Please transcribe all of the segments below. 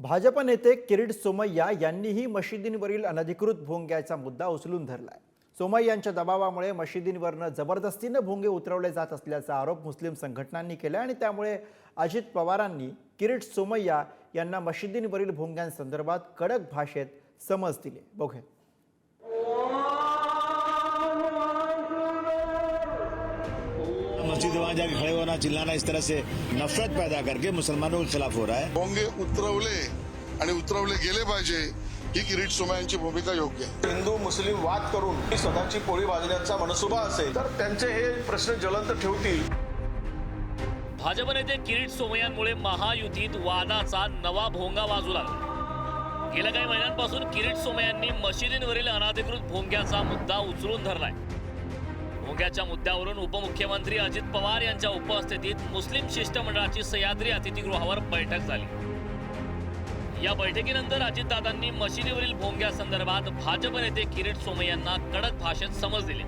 भाजप नेते किरीट सोमय्या यांनीही मशिदींवरील अनधिकृत भोंग्याचा मुद्दा उचलून धरलाय। सोमय्यांच्या दबावामुळे मशिदींवरनं जबरदस्तीने भोंगे उतरवले जात असल्याचा आरोप मुस्लिम संघटनांनी केला आणि त्यामुळे अजित पवारांनी किरीट सोमय्या यांना मशिदींवरील भोंग्यांसंदर्भात कडक भाषेत समज दिली। बघूया। मस्जिद वहाँ जाके खड़े होना, चिल्लाना, इस तरह से नफरत पैदा करके मुसलमानों के खिलाफ हो रहा है। भोंगे उतरवले आणि उतरवले गेले पाहिजे ही किरीट सोमय्यांची भूमिका योग्य आहे। हिंदू मुस्लिम वाद करून स्वतःची पोळी वाजवण्याचा मनसुबा असेल तर त्यांचे हे प्रश्न ज्वलंत ठेवतील। भाजप नेते किरीट सोमय्यांमुळे महायुतीत वादाचा नवा भोंगा वाजू लागला। गेल्या काही महिन्यांपासून किरीट सोमय्यांनी मशिदींवरील अनधिकृत भोंग्याचा मुद्दा उचलून धरलाय। भोंग्याच्या मुद्द्यावरून उपमुख्यमंत्री अजित पवार यांच्या उपस्थितीत मुस्लिम शिष्टमंडळाची सह्याद्री अतिथीगृहावर बैठक झाली। या बैठकीनंतर अजितदादांनी मशिदीवरील भोंग्यासंदर्भात भाजप नेते किरीट सोमय्यांना कडक भाषेत समज दिली।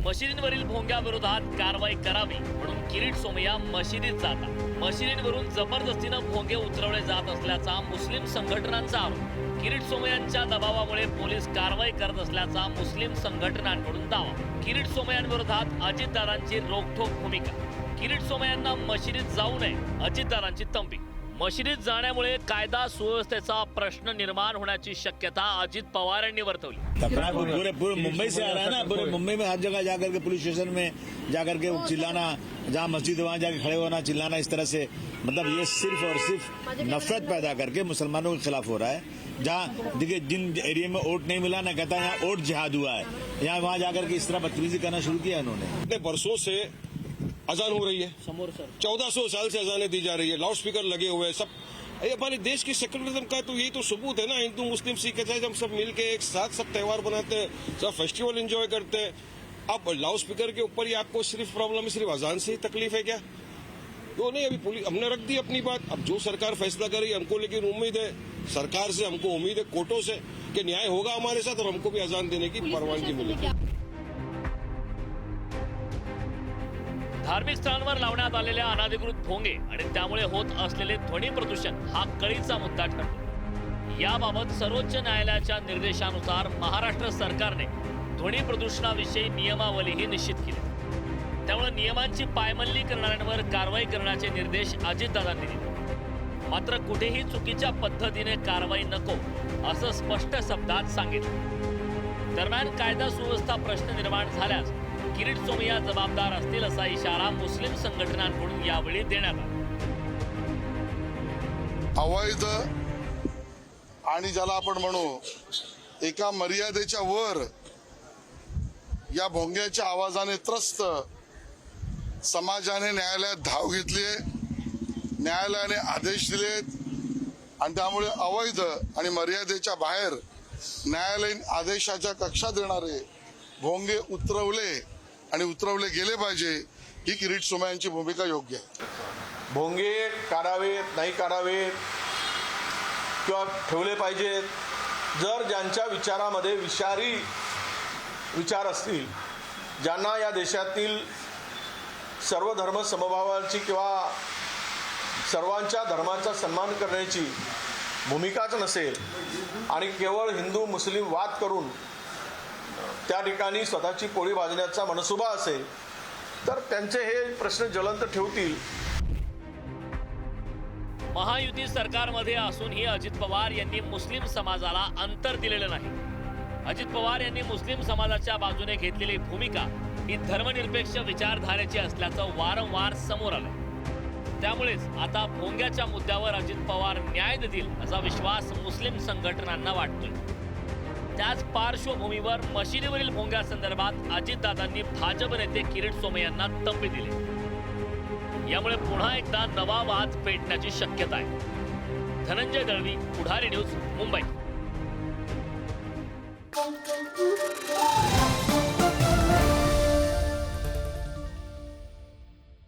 मशिदींवरील भोंग्याविरोधात कारवाई करावी म्हणून किरीट सोमय्या मशिदीत जातात। मशिदींवरून जबरदस्तीनं भोंगे उतरवले जात असल्याचा मुस्लिम संघटनांचा आरोप। किरीट सोमय्यांच्या दबावामुळे पोलीस कारवाई करत असल्याचा मुस्लिम संघटनांकडून दावा। किरीट सोमय्यांविरोधात अजितदादांची रोखठोक भूमिका। किरीट सोमय्यांना मशिदीत जाऊ नये, अजितदादांची तंबी। मशिदीत जाण्यामुळे कायदा सुव्यवस्थेचा प्रश्न निर्माण होण्याची शक्यता अजित पवार यांनी वर्तवली। पूरे मुंबई से आ रहा है ना, पूरे मुंबई में हर जगह जाकर के पुलिस स्टेशन में जाकर के चिल्लाना, जहाँ मस्जिद वहाँ जाके खड़े होना, चिल्लाना, इस तरह से मतलब ये सिर्फ और सिर्फ नफरत पैदा करके मुसलमानों के खिलाफ हो रहा है। जहाँ देखिए जिन एरिया में वोट नहीं मिला ना, कहता है यहाँ वोट जिहाद हुआ है, यहाँ वहाँ जाकर के इस तरह बदतमीजी करना शुरू किया इन्होंने। बरसों से अजान हो रही है, 1400 साल से अजानें दी जा रही है, लाउड स्पीकर लगे हुए हैं, सब ये हमारे देश की सेक्युलरिज्म का तो यही तो सबूत है ना। हिंदू मुस्लिम सिख ईसाई हम सब मिलके एक साथ सब त्यौहार बनाते हैं, सब फेस्टिवल एंजॉय करते हैं। अब लाउड स्पीकर के ऊपर ही आपको सिर्फ प्रॉब्लम है, सिर्फ अजान से ही तकलीफ है क्या? तो नहीं, अभी पुलिस हमने रख दी अपनी बात। अब जो सरकार फैसला करेगी हमको लेकिन उम्मीद है सरकार से, हमको उम्मीद है कोर्टों से कि न्याय होगा हमारे साथ और हमको भी अजान देने की परवानगी मिलेगी। धार्मिक स्थळांवर लावण्यात आलेल्या अनधिकृत भोंगे आणि त्यामुळे होत असलेले ध्वनी प्रदूषण हा कळीचा मुद्दा ठरतो। याबाबत सर्वोच्च न्यायालयाच्या निर्देशानुसार महाराष्ट्र सरकारने ध्वनी प्रदूषणाविषयी नियमावलीही निश्चित केली। त्यामुळे नियमांची पायमल्ली करणाऱ्यांवर कारवाई करण्याचे निर्देश अजितदादांनी दिले। मात्र कुठेही चुकीच्या पद्धतीने कारवाई नको असं स्पष्ट शब्दात सांगितलं। दरम्यान कायदा सुव्यवस्था प्रश्न निर्माण झाल्यास किरीट सोमय्या जबाबदार असतील असा इशारा मुस्लिम संघटनांकडून यावेळी देण्यात आला। अवैध आणि ज्याला आपण म्हणू एका मर्यादेच्या वर या भोंग्याच्या आवाजाने त्रस्त समाजाने न्यायालयात धाव घेतली आहे। न्यायालयाने आदेश दिलेत आणि त्यामुळे अवैध आणि मर्यादेच्या बाहेर न्यायालयीन आदेशाच्या कक्षात येणारे भोंगे उतरवले आणि उतरवले गेले पाहिजे ही किरीट सोमय्यांची भूमिका योग्य आहे। भोंगे काढावेत नाही काढावेत किंवा ठेवले पाहिजेत, जर ज्यांच्या विचारामध्ये विषारी विचार असतील, ज्यांना या देशातील सर्व धर्म समभावाची किंवा सर्वांच्या धर्माचा सन्मान करण्याची भूमिकाच नसेल आणि केवळ हिंदू मुस्लिम वाद करून त्या ठिकाणी स्वतःची पोळी वाजवण्याचा मनसुबा असेल तर त्यांचे हे प्रश्न ज्वलंत ठेवतील। महायुती सरकारमध्ये असूनही अजित पवार यांनी मुस्लिम समाजाला अंतर दिलेलं नाही। अजित पवार यांनी मुस्लिम समाजाच्या बाजूने घेतलेली भूमिका ही धर्मनिरपेक्ष विचारधारेची असल्याचं वारंवार समोर आलं। त्यामुळेच आता भोंग्याच्या मुद्द्यावर अजित पवार न्याय देतील असा विश्वास मुस्लिम संघटनांना वाटतोय। त्याच पार्श्वभूमीवर मशिदीवरील भोंग्यासंदर्भात अजितदादांनी भाजप नेते किरीट सोमय्यांना तंबी दिली। यामुळे पुन्हा एकदा नवा वाद पेटण्याची शक्यता आहे। धनंजय दळवी, पुढारी न्यूज, मुंबई।